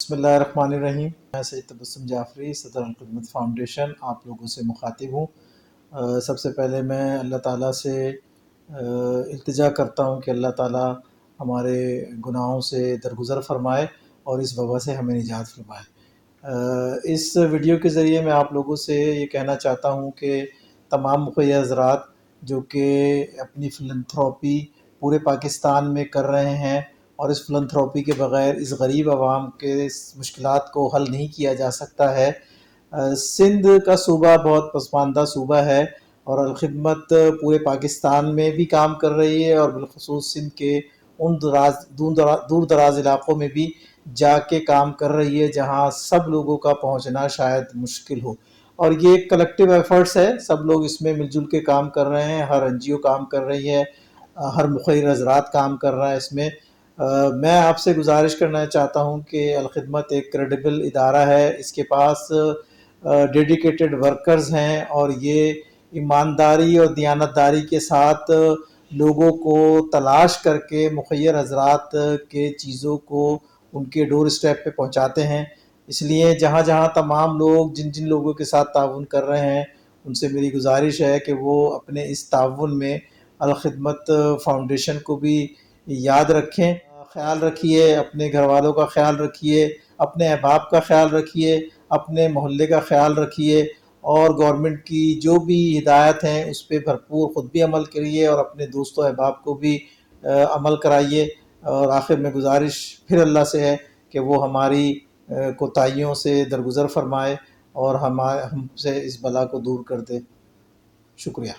بسم اللہ الرحمن الرحیم۔ میں سید تبسم جعفری، صدر الخدمت فاؤنڈیشن آپ لوگوں سے مخاطب ہوں۔ سب سے پہلے میں اللہ تعالیٰ سے التجا کرتا ہوں کہ اللہ تعالیٰ ہمارے گناہوں سے درگزر فرمائے اور اس وبا سے ہمیں نجات فرمائے۔ اس ویڈیو کے ذریعے میں آپ لوگوں سے یہ کہنا چاہتا ہوں کہ تمام مخیّر حضرات جو کہ اپنی فلنتھروپی پورے پاکستان میں کر رہے ہیں اور اس فلنتھروپی کے بغیر اس غریب عوام کے مشکلات کو حل نہیں کیا جا سکتا ہے۔ سندھ کا صوبہ بہت پسماندہ صوبہ ہے اور الخدمت پورے پاکستان میں بھی کام کر رہی ہے اور بالخصوص سندھ کے ان دور دراز علاقوں میں بھی جا کے کام کر رہی ہے جہاں سب لوگوں کا پہنچنا شاید مشکل ہو، اور یہ ایک کلیکٹیو ایفرٹس ہے، سب لوگ اس میں مل جل کے کام کر رہے ہیں، ہر این جی او کام کر رہی ہے، ہر مخیر حضرات کام کر رہا ہے اس میں۔ میں آپ سے گزارش کرنا چاہتا ہوں کہ الخدمت ایک کریڈیبل ادارہ ہے، اس کے پاس ڈیڈیکیٹڈ ورکرز ہیں اور یہ ایمانداری اور دیانتداری کے ساتھ لوگوں کو تلاش کر کے مخیر حضرات کے چیزوں کو ان کے ڈور اسٹیپ پہ پہنچاتے ہیں۔ اس لیے جہاں جہاں تمام لوگ جن لوگوں کے ساتھ تعاون کر رہے ہیں ان سے میری گزارش ہے کہ وہ اپنے اس تعاون میں الخدمت فاؤنڈیشن کو بھی یاد رکھیں، خیال رکھیے، اپنے گھر والوں کا خیال رکھیے، اپنے احباب کا خیال رکھیے، اپنے محلے کا خیال رکھیے، اور گورنمنٹ کی جو بھی ہدایت ہیں اس پہ بھرپور خود بھی عمل کریے اور اپنے دوست و احباب کو بھی عمل کرائیے۔ اور آخر میں گزارش پھر اللہ سے ہے کہ وہ ہماری کوتاہیوں سے درگزر فرمائے اور ہم سے اس بلا کو دور کر دے۔ شکریہ۔